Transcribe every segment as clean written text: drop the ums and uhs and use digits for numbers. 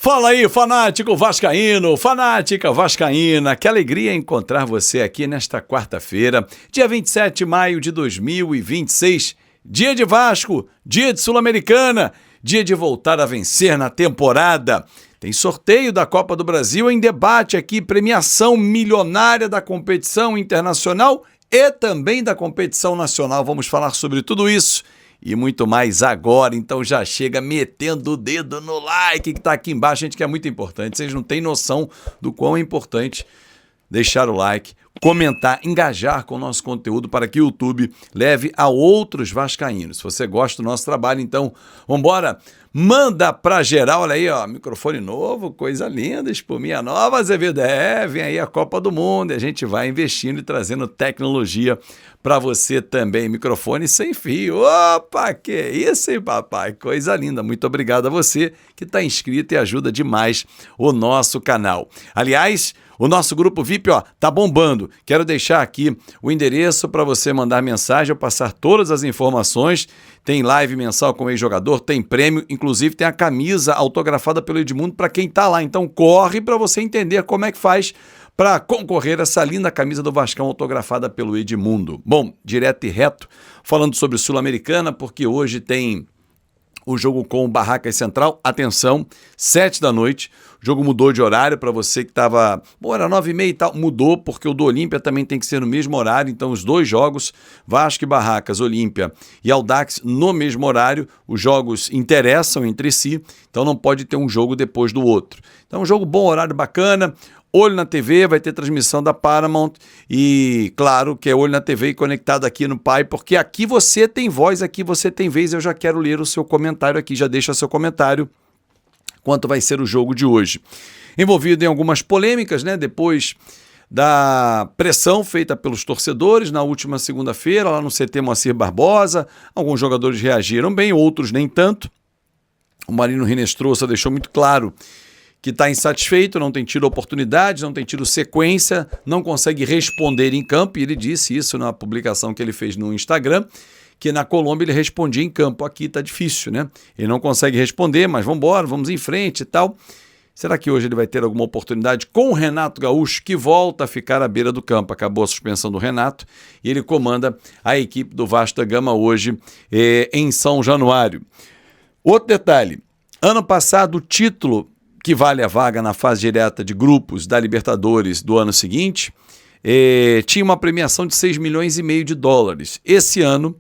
Fala aí, fanático vascaíno, fanática vascaína, que alegria encontrar você aqui nesta quarta-feira, dia 27 de maio de 2026, dia de Vasco, dia de Sul-Americana, dia de voltar a vencer na temporada. Tem sorteio da Copa do Brasil em debate aqui, premiação milionária da competição internacional e também da competição nacional. Vamos falar sobre tudo isso e muito mais agora, então já chega metendo o dedo no like que está aqui embaixo, gente, que é muito importante. Vocês não têm noção do quão é importante deixar o like, comentar, engajar com o nosso conteúdo para que o YouTube leve a outros vascaínos. Se você gosta do nosso trabalho, então vambora, manda pra geral. Olha aí, ó, microfone novo, coisa linda, espuminha nova, Azevedo, vem aí a Copa do Mundo e a gente vai investindo e trazendo tecnologia para você também. Microfone sem fio, opa, que isso, hein, papai, coisa linda. Muito obrigado a você que está inscrito e ajuda demais o nosso canal. Aliás, o nosso grupo VIP, ó, tá bombando. Quero deixar aqui o endereço para você mandar mensagem, eu passar todas as informações. Tem live mensal com o ex-jogador, tem prêmio, inclusive tem a camisa autografada pelo Edmundo para quem tá lá. Então corre para você entender como é que faz para concorrer a essa linda camisa do Vascão autografada pelo Edmundo. Bom, direto e reto, falando sobre Sul-Americana, porque hoje tem o jogo com o Barracas Central. Atenção, 7 da noite. O jogo mudou de horário para você que estava... Bom, era 9h30 e tal. Mudou porque o do Olímpia também tem que ser no mesmo horário. Então, os dois jogos, Vasco e Barracas, Olímpia e Audax, no mesmo horário. Os jogos interessam entre si. Então, não pode ter um jogo depois do outro. Então, um jogo bom, horário bacana. Olho na TV, vai ter transmissão da Paramount e, claro, que é Olho na TV e conectado aqui no Pai, porque aqui você tem voz, aqui você tem vez. Eu já quero ler o seu comentário aqui, já deixa seu comentário quanto vai ser o jogo de hoje. Envolvido em algumas polêmicas, né? Depois da pressão feita pelos torcedores na última segunda-feira, lá no CT Moacir Barbosa, alguns jogadores reagiram bem, outros nem tanto. O Marino Rinestrosa deixou muito claro que está insatisfeito, não tem tido oportunidade, não tem tido sequência, não consegue responder em campo, e ele disse isso na publicação que ele fez no Instagram, que na Colômbia ele respondia em campo. Aqui está difícil, né? Ele não consegue responder, mas vamos embora, vamos em frente e tal. Será que hoje ele vai ter alguma oportunidade com o Renato Gaúcho, que volta a ficar à beira do campo? Acabou a suspensão do Renato e ele comanda a equipe do Vasco da Gama hoje em São Januário. Outro detalhe, ano passado o título que vale a vaga na fase direta de grupos da Libertadores do ano seguinte, tinha uma premiação de 6,5 milhões de dólares. Esse ano,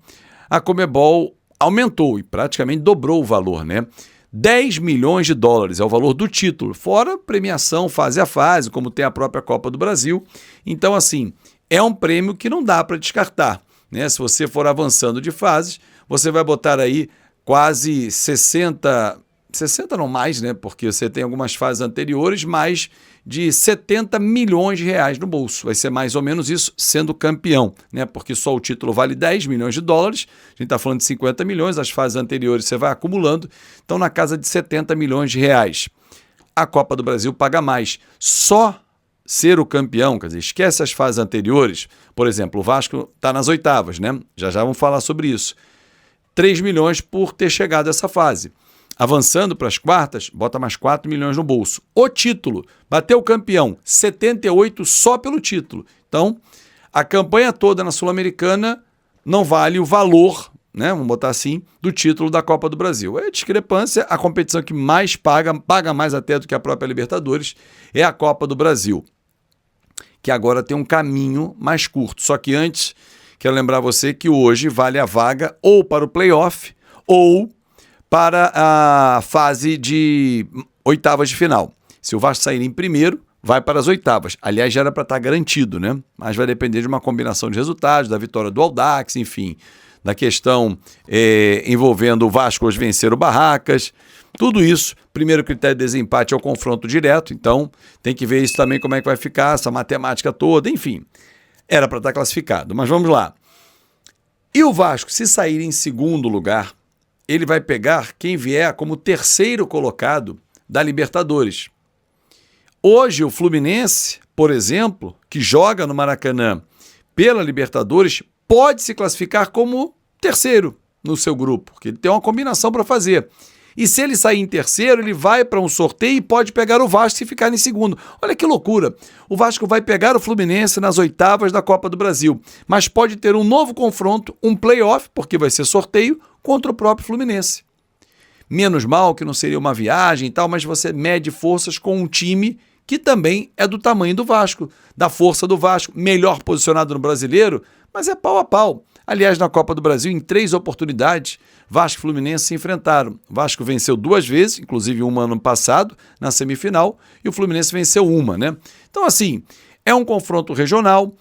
a Conmebol aumentou e praticamente dobrou o valor, né? 10 milhões de dólares é o valor do título, fora premiação fase a fase, como tem a própria Copa do Brasil. Então, assim, é um prêmio que não dá para descartar, né? Se você for avançando de fases, você vai botar aí quase 60 não mais, né? Porque você tem algumas fases anteriores, mais de 70 milhões de reais no bolso. Vai ser mais ou menos isso sendo campeão, né? Porque só o título vale 10 milhões de dólares. A gente está falando de 50 milhões, as fases anteriores você vai acumulando. Então, na casa de 70 milhões de reais. A Copa do Brasil paga mais. Só ser o campeão, quer dizer, esquece as fases anteriores. Por exemplo, o Vasco está nas oitavas, né? Já vamos falar sobre isso. 3 milhões por ter chegado a essa fase. Avançando para as quartas, bota mais 4 milhões no bolso. O título, bateu o campeão, 78 só pelo título. Então, a campanha toda na Sul-Americana não vale o valor, né, vamos botar assim, do título da Copa do Brasil. É discrepância, a competição que mais paga mais até do que a própria Libertadores, é a Copa do Brasil, que agora tem um caminho mais curto. Só que antes, quero lembrar você que hoje vale a vaga ou para o play-off ou para a fase de oitavas de final. Se o Vasco sair em primeiro, vai para as oitavas. Aliás, já era para estar garantido, né? Mas vai depender de uma combinação de resultados, da vitória do Audax, enfim, da questão envolvendo o Vasco hoje vencer o Barracas. Tudo isso, primeiro critério de desempate é o confronto direto, então tem que ver isso também, como é que vai ficar, essa matemática toda, enfim. Era para estar classificado, mas vamos lá. E o Vasco, se sair em segundo lugar, ele vai pegar quem vier como terceiro colocado da Libertadores. Hoje, o Fluminense, por exemplo, que joga no Maracanã pela Libertadores, pode se classificar como terceiro no seu grupo, porque ele tem uma combinação para fazer. E se ele sair em terceiro, ele vai para um sorteio e pode pegar o Vasco e ficar em segundo. Olha que loucura. O Vasco vai pegar o Fluminense nas oitavas da Copa do Brasil, mas pode ter um novo confronto, um play-off, porque vai ser sorteio, contra o próprio Fluminense. Menos mal que não seria uma viagem e tal, mas você mede forças com um time que também é do tamanho do Vasco, da força do Vasco, melhor posicionado no Brasileiro, mas é pau a pau. Aliás, na Copa do Brasil, em 3 oportunidades, Vasco e Fluminense se enfrentaram. O Vasco venceu 2 vezes, inclusive uma ano passado, na semifinal, e o Fluminense venceu uma, né? Então, assim, é um confronto regional,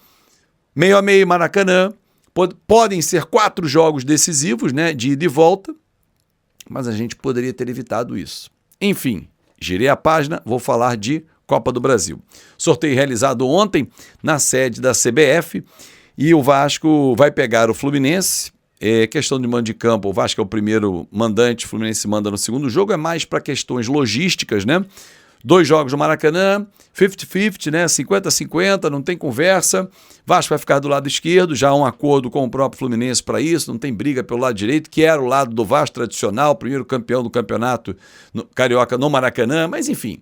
meio a meio Maracanã, podem ser 4 jogos decisivos, né, de ida e volta, mas a gente poderia ter evitado isso. Enfim, girei a página, vou falar de Copa do Brasil. Sorteio realizado ontem na sede da CBF, e o Vasco vai pegar o Fluminense. Questão de mando de campo, o Vasco é o primeiro mandante, o Fluminense manda no segundo jogo, é mais para questões logísticas, né? 2 jogos no Maracanã, 50-50, né? 50-50, não tem conversa. Vasco vai ficar do lado esquerdo, já há um acordo com o próprio Fluminense para isso, não tem briga pelo lado direito, que era o lado do Vasco tradicional, primeiro campeão do campeonato carioca no Maracanã, mas enfim.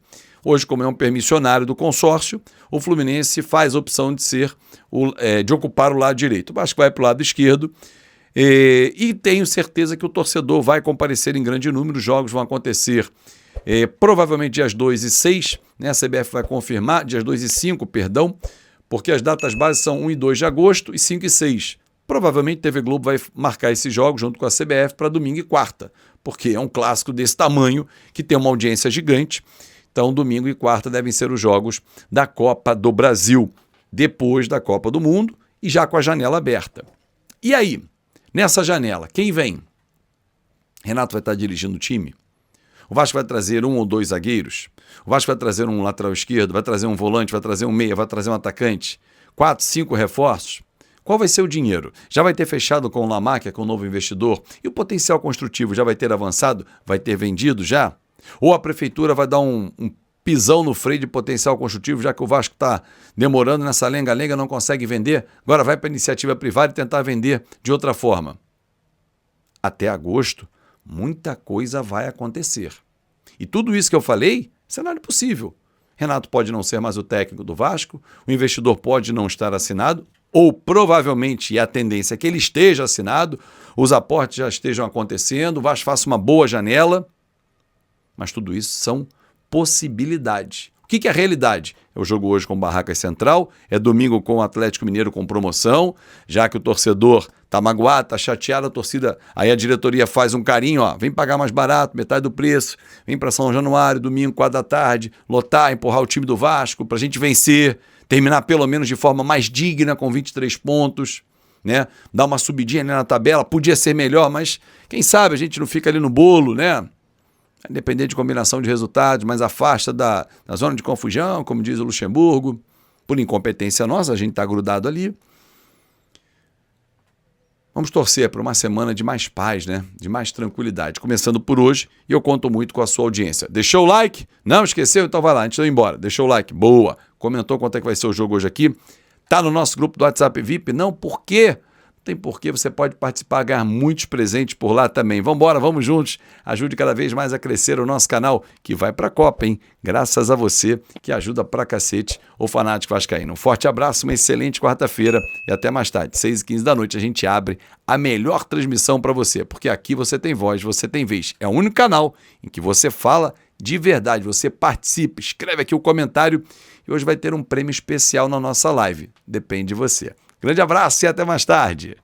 Hoje, como é um permissionário do consórcio, o Fluminense faz a opção de de ocupar o lado direito. O Vasco vai para o lado esquerdo e tenho certeza que o torcedor vai comparecer em grande número. Os jogos vão acontecer provavelmente dias 2 e 6, né? A CBF vai confirmar, dias 2 e 5, perdão, porque as datas bases são 1 e 2 de agosto e 5 e 6. Provavelmente a TV Globo vai marcar esses jogos junto com a CBF para domingo e quarta, porque é um clássico desse tamanho que tem uma audiência gigante. Então, domingo e quarta devem ser os jogos da Copa do Brasil, depois da Copa do Mundo e já com a janela aberta. E aí, nessa janela, quem vem? Renato vai estar dirigindo o time? O Vasco vai trazer 1 ou 2 zagueiros? O Vasco vai trazer um lateral esquerdo? Vai trazer um volante? Vai trazer um meia? Vai trazer um atacante? 4, 5 reforços? Qual vai ser o dinheiro? Já vai ter fechado com o Lamáquia, com o novo investidor? E o potencial construtivo já vai ter avançado? Vai ter vendido já? Ou a prefeitura vai dar um pisão no freio de potencial construtivo, já que o Vasco está demorando nessa lenga-lenga, não consegue vender, agora vai para a iniciativa privada e tentar vender de outra forma. Até agosto, muita coisa vai acontecer. E tudo isso que eu falei, cenário possível. Renato pode não ser mais o técnico do Vasco, o investidor pode não estar assinado, ou provavelmente, e a tendência é que ele esteja assinado, os aportes já estejam acontecendo, o Vasco faça uma boa janela. Mas tudo isso são possibilidades. O que é a realidade? É o jogo hoje com o Barracas Central, é domingo com o Atlético Mineiro com promoção, já que o torcedor está magoado, está chateado, a torcida, aí a diretoria faz um carinho, ó, vem pagar mais barato, metade do preço, vem para São Januário, domingo, 4 da tarde, lotar, empurrar o time do Vasco para a gente vencer, terminar pelo menos de forma mais digna com 23 pontos, né? Dar uma subidinha ali na tabela, podia ser melhor, mas quem sabe a gente não fica ali no bolo, né? Independente de combinação de resultados, mas afasta da zona de confusão, como diz o Luxemburgo, por incompetência nossa, a gente está grudado ali. Vamos torcer para uma semana de mais paz, né? De mais tranquilidade, começando por hoje, e eu conto muito com a sua audiência. Deixou o like? Não esqueceu? Então vai lá, antes de eu ir embora. Deixou o like? Boa! Comentou quanto é que vai ser o jogo hoje aqui? Tá no nosso grupo do WhatsApp VIP? Não, por quê? Tem porquê, você pode participar, ganhar muitos presentes por lá também. Vamos embora, vamos juntos. Ajude cada vez mais a crescer o nosso canal, que vai para a Copa, hein? Graças a você, que ajuda pra cacete o Fanático Vascaíno. Um forte abraço, uma excelente quarta-feira e até mais tarde, 6h15 da noite, a gente abre a melhor transmissão para você, porque aqui você tem voz, você tem vez. É o único canal em que você fala de verdade, você participa, escreve aqui o comentário e hoje vai ter um prêmio especial na nossa live. Depende de você. Grande abraço e até mais tarde.